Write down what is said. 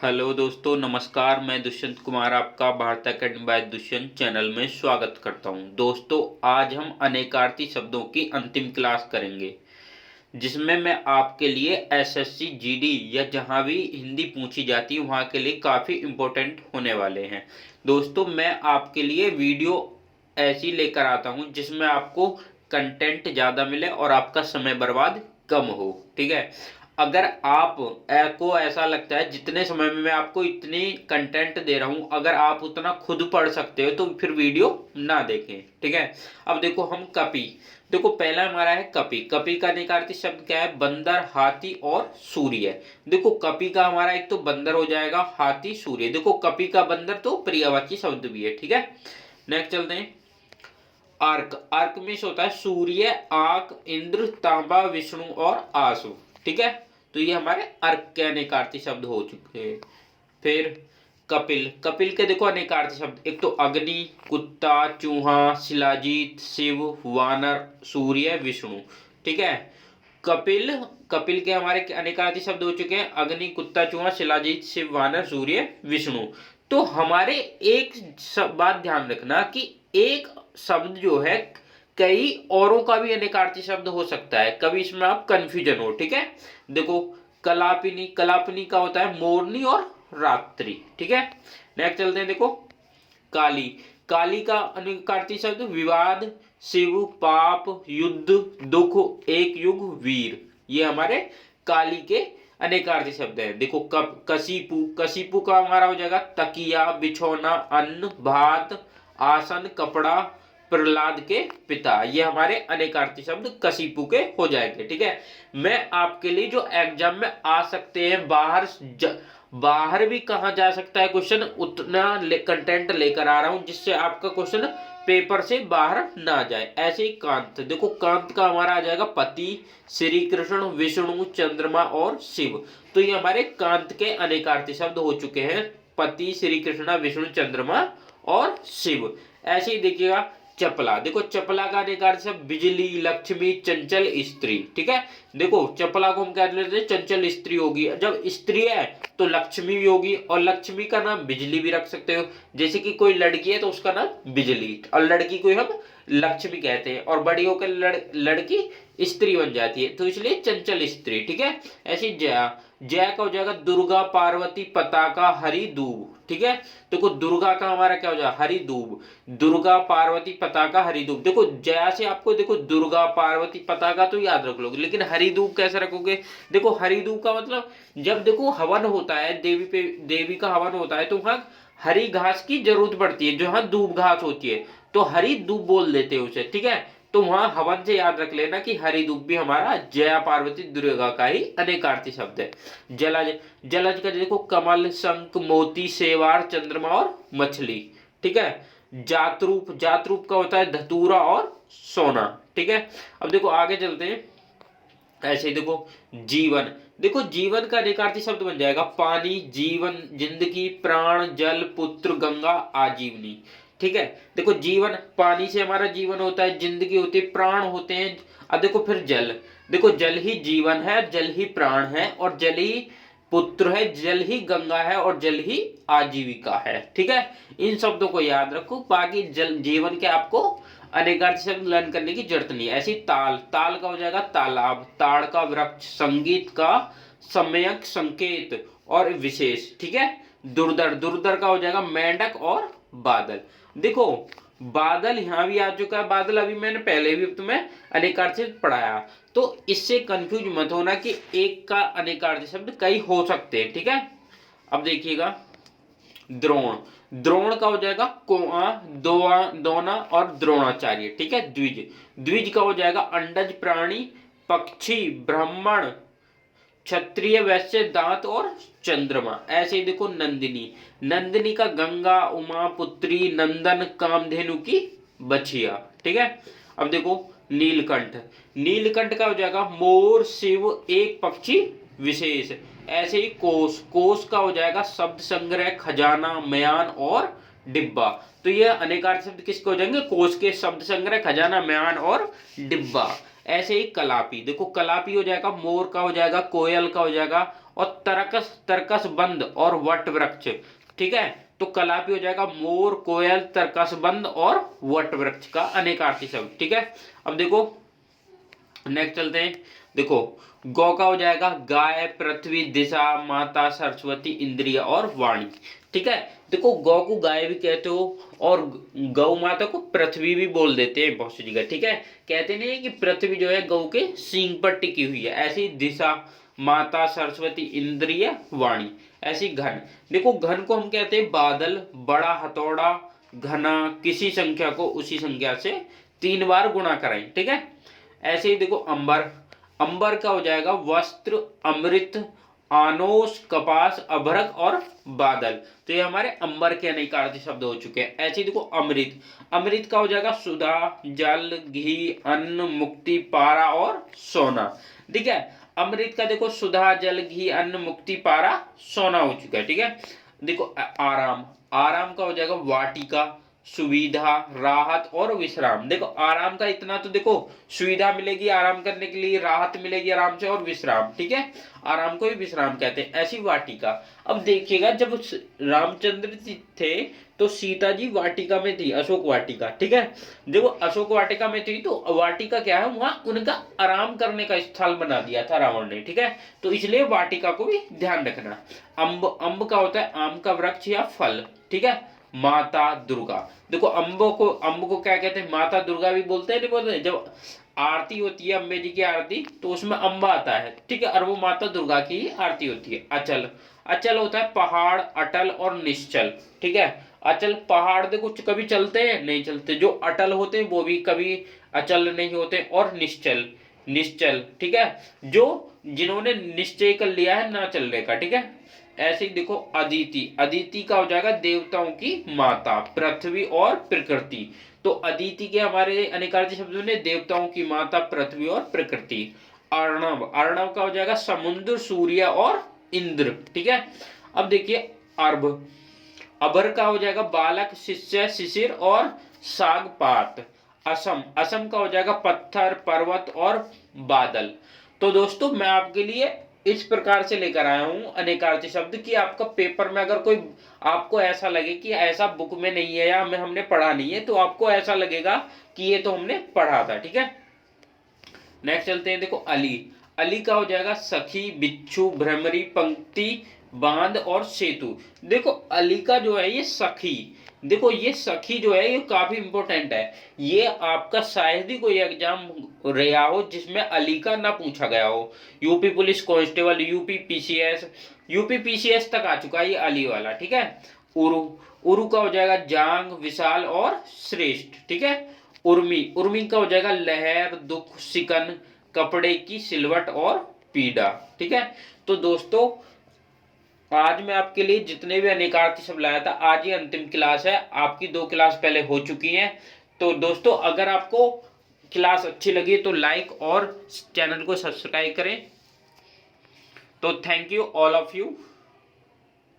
Hello दोस्तों, नमस्कार। मैं दुष्यंत कुमार आपका Bharat academy by Dushyant channel में स्वागत करता हूं। दोस्तों, आज हम अनेकार्थी शब्दों की अंतिम क्लास करेंगे, जिसमें मैं आपके लिए एसएससी जीडी या जहां भी हिंदी पूछी जाती है वहां के लिए काफ़ी इम्पोर्टेंट होने वाले हैं। दोस्तों, मैं आपके लिए वीडियो ऐसी लेकर आता हूं जिसमें आपको कंटेंट ज़्यादा मिले और आपका समय बर्बाद कम हो। ठीक है। अगर आप को ऐसा लगता है जितने समय में मैं आपको इतनी कंटेंट दे रहा हूं, अगर आप उतना खुद पढ़ सकते हो तो फिर वीडियो ना देखें। ठीक है। अब देखो, हम कपि, देखो पहला हमारा है कपि। कपि का निकार्ती शब्द क्या है? बंदर, हाथी और सूर्य। देखो कपि का हमारा एक तो बंदर हो जाएगा, हाथी, सूर्य। देखो कपि का बंदर तो पर्यायवाची शब्द भी है। ठीक है। नेक्स्ट चलते हैं। अर्क। अर्क में होता है सूर्य, आक, इंद्र, तांबा, विष्णु और आसु। ठीक है। तो ये हमारे अर्क के अनेकार्थी शब्द हो चुके हैं। फिर कपिल। कपिल के देखो अनेकार्थी शब्द, एक तो अग्नि, कुत्ता, चूहा, शिलाजीत, शिव, वानर, सूर्य, विष्णु। ठीक है। कपिल, कपिल के हमारे अनेकार्थी शब्द हो चुके हैं अग्नि, कुत्ता, चूहा, शिलाजीत, शिव, वानर, सूर्य, विष्णु। तो हमारे एक बात ध्यान रखना कि एक शब्द जो है कई औरों का भी अनेकार्थी शब्द हो सकता है, कभी इसमें आप कंफ्यूजन हो। ठीक है। देखो कलापिनी, कलापिनी का होता है मोरनी और रात्रि। ठीक है। नेक्स्ट चलते हैं। देखो काली। काली का अनेकार्थी शब्द विवाद, शिव, पाप, युद्ध, दुख, एक युग, वीर। ये हमारे काली के अनेकार्थी शब्द हैं। देखो कसीपु। कसीपु का हमारा हो जाएगा तकिया, बिछौना, अन्न, भात, आसन, कपड़ा, प्रहलाद के पिता। ये हमारे अनेकार्थी शब्द कसीपु के हो जाएंगे। ठीक है। मैं आपके लिए जो एग्जाम में आ सकते हैं, बाहर भी कहा जा सकता है क्वेश्चन, उतना कंटेंट लेकर आ रहा हूं जिससे आपका क्वेश्चन पेपर से बाहर ना जाए। ऐसे ही कांत। देखो कांत का हमारा आ जाएगा पति, श्री कृष्ण, विष्णु, चंद्रमा और शिव। तो ये हमारे कांत के अनेकार्थी शब्द हो चुके हैं, पति, श्री कृष्ण, विष्णु, चंद्रमा और शिव। ऐसे ही देखिएगा चपला। देखो चपला का अनेकार्थी शब्द बिजली, लक्ष्मी, चंचल, स्त्री। ठीक है। देखो चपला को हम क्या लेते हैं? चंचल स्त्री होगी। जब स्त्री है तो लक्ष्मी भी होगी, और लक्ष्मी का नाम बिजली भी रख सकते हो। जैसे कि कोई लड़की है तो उसका नाम बिजली, और लड़की को हम लक्ष्मी कहते हैं, और बड़ी होकर लड़की स्त्री बन जाती है, तो इसलिए चंचल स्त्री। ठीक है। ऐसी जया। जया का हो जाएगा दुर्गा, पार्वती, पताका, हरि, दूब। ठीक है। देखो दुर्गा का हमारा क्या हो जाएगा? हरि दूब। दुर्गा, पार्वती, पताका, हरि दूब। देखो जया से आपको देखो दुर्गा, पार्वती, पताका तो याद रख लोगे, लेकिन हरि दूब कैसे रखोगे? देखो हरि दूब का मतलब, जब देखो हवन होता है, देवी का हवन होता है, तो वहां हरी घास की जरूरत पड़ती है, जहां दूब घास होती है, तो हरी दूब बोल देते हैं उसे। ठीक है। तो वहां हवन से याद रख लेना कि हरि दूब भी हमारा जया, पार्वती, दुर्गा का ही अनेकार्थी शब्द है। जलज। जलज का देखो कमल, शंख, मोती, शेवार, चंद्रमा और मछली। ठीक है। जातरूप। जातरूप का होता है धतूरा और सोना। ठीक है। अब देखो आगे चलते हैं। ऐसे ही देखो जीवन। देखो जीवन का अनेकार्थी शब्द बन जाएगा पानी, जीवन, जिंदगी, प्राण, जल, पुत्र, गंगा, आजीवनी। ठीक है। देखो जीवन, पानी से हमारा जीवन होता है, जिंदगी होती है, प्राण होते हैं। अब देखो फिर जल। देखो जल ही जीवन है, जल ही प्राण है, और जल ही पुत्र है, जल ही गंगा है, और जल ही आजीविका है। ठीक है। इन शब्दों को याद रखो, बाकी जल जीवन के आपको अनेकार्थी शब्द लर्न करने की जरूरत नहीं है। ऐसी ताल। ताल का हो जाएगा तालाब, ताड़ का वृक्ष, संगीत का सम्यक, संकेत और विशेष। ठीक है। दुर्धर। दुर्धर का हो जाएगा मेंढक और बादल। देखो बादल यहां भी आ चुका है, बादल अभी मैंने पहले भी तुम्हें अनेकार्थी शब्द पढ़ाया, तो इससे कंफ्यूज मत होना कि एक का अनेकार्थी शब्द कई हो सकते हैं। ठीक है। अब देखिएगा द्रोण। द्रोण का हो जाएगा कोआ, दोना और द्रोणाचार्य। ठीक है। द्विज। द्विज का हो जाएगा अंडज प्राणी, पक्षी, ब्राह्मण, क्षत्रिय, वैश्य, दांत और चंद्रमा। ऐसे ही देखो नंदिनी। नंदिनी का गंगा, उमा, पुत्री, नंदन, कामधेनु की बछिया। ठीक है। अब देखो नीलकंठ। नीलकंठ का हो जाएगा मोर, शिव, एक पक्षी विशेष। ऐसे ही कोश। कोश का हो जाएगा शब्द संग्रह, खजाना, मयान और डिब्बा। तो ये अनेकार्थी शब्द किसके हो जाएंगे? कोश के शब्द संग्रह, खजाना, मयान और डिब्बा। ऐसे ही कलापी। देखो कलापी हो जाएगा मोर का हो जाएगा, कोयल का हो जाएगा, और तरकस तरकस बंद और वट वृक्ष, ठीक है। तो कलापी हो जाएगा मोर, कोयल, तरकस बंद और वट वृक्ष का अनेकार्थी शब्द, ठीक है। अब देखो नेक्स्ट चलते हैं। देखो गौ का हो जाएगा गाय, पृथ्वी, दिशा, माता, सरस्वती, इंद्रिय और वाणी, ठीक है। देखो गौ को गाय भी कहते हो और गौ माता को पृथ्वी भी बोल देते हैं बहुत सी जगह, ठीक है। कहते नहीं है कि पृथ्वी जो है गौ के सींग पर टिकी हुई है, ऐसी दिशा, माता, सरस्वती, इंद्रिय, वाणी, ऐसी घन। देखो घन को हम कहते हैं बादल, बड़ा, हथौड़ा, घना, किसी संख्या को उसी संख्या से 3 बार गुणा कराएं, ठीक है। ऐसे ही देखो अंबर, अंबर का हो जाएगा वस्त्र, अमृत, आनोस, कपास, अभरक और बादल। तो ये हमारे अंबर के अनेकार्थी शब्द हो चुके हैं। ऐसे ही देखो अमृत, अमृत का हो जाएगा सुधा, जल, घी, अन्न, मुक्ति, पारा और सोना, ठीक है। अमृत का देखो सुधा, जल, घी, अन्न, मुक्ति, पारा, सोना हो चुका है, ठीक है। देखो आराम, आराम का हो जाएगा वाटिका, सुविधा, राहत और विश्राम। देखो आराम का इतना तो देखो, सुविधा मिलेगी आराम करने के लिए, राहत मिलेगी आराम से और विश्राम, ठीक है। आराम को ही विश्राम कहते हैं। ऐसी वाटिका, अब देखिएगा जब रामचंद्र जी थे तो सीता जी वाटिका में थी, अशोक वाटिका, ठीक है। देखो अशोक वाटिका में थी तो वाटिका क्या है, वहां उनका आराम करने का स्थल बना दिया था रावण ने, ठीक है। तो इसलिए वाटिका को भी ध्यान रखना। अम्ब, अम्ब का होता है आम का वृक्ष या फल, ठीक है। माता दुर्गा, देखो अम्ब को क्या कहते हैं, माता दुर्गा भी बोलते हैं, नहीं बोलते हैं। जब आरती होती है अम्बे जी की आरती तो उसमें अम्बा आता है, ठीक है, और वो माता दुर्गा की ही आरती होती है। अचल, अचल होता है पहाड़, अटल और निश्चल, ठीक है। अचल पहाड़ देखो कभी चलते हैं नहीं चलते, जो अटल होते हैं वो भी कभी अचल नहीं होते, और निश्चल, निश्चल, ठीक है, जो जिन्होंने निश्चय कर लिया है ना चलने का, ठीक है। ऐसे ही देखो अदिति, अदिति का हो जाएगा देवताओं की माता, पृथ्वी और प्रकृति। तो अदिति के हमारे अनेकार्थी शब्दों ने देवताओं की माता, पृथ्वी और प्रकृति। अर्णव, अर्णव का हो जाएगा समुद्र, सूर्य और इंद्र, ठीक है। अब देखिए अर्भ, अभर का हो जाएगा बालक, शिष्य, शिशिर और सागपात। असम, असम का हो जाएगा पत्थर, पर्वत और बादल। तो दोस्तों मैं आपके लिए इस प्रकार से लेकर आया हूं अनेकार्थी शब्द कि आपका पेपर में अगर कोई आपको ऐसा लगे कि ऐसा बुक में नहीं है या हमने पढ़ा नहीं है, तो आपको ऐसा लगेगा कि ये तो हमने पढ़ा था, ठीक है। नेक्स्ट चलते हैं। देखो अली, अली का हो जाएगा सखी, बिच्छू, भ्रमरी, पंक्ति, बांध और सेतु। देखो अली का जो है ये सखी, देखो ये सखी जो है ये काफी इंपॉर्टेंट है। ये आपका शायद ही कोई एग्जाम रहा हो जिसमें अली का ना पूछा गया हो। UP police constable, UP PCS, UP PCS तक आ चुका है ये अली वाला, ठीक है। उरु, उरु का हो जाएगा जांग, विशाल और श्रेष्ठ, ठीक है। उर्मी, उर्मी का हो जाएगा लहर, दुख, सिकन, कपड़े की सिलवट और पीड़ा, ठीक है। तो दोस्तों आज मैं आपके लिए जितने भी अनेकार्थी शब्द लाया था, आज ही अंतिम क्लास है, आपकी 2 क्लास पहले हो चुकी हैं। तो दोस्तों अगर आपको क्लास अच्छी लगी तो लाइक और चैनल को सब्सक्राइब करें। तो thank you all of you.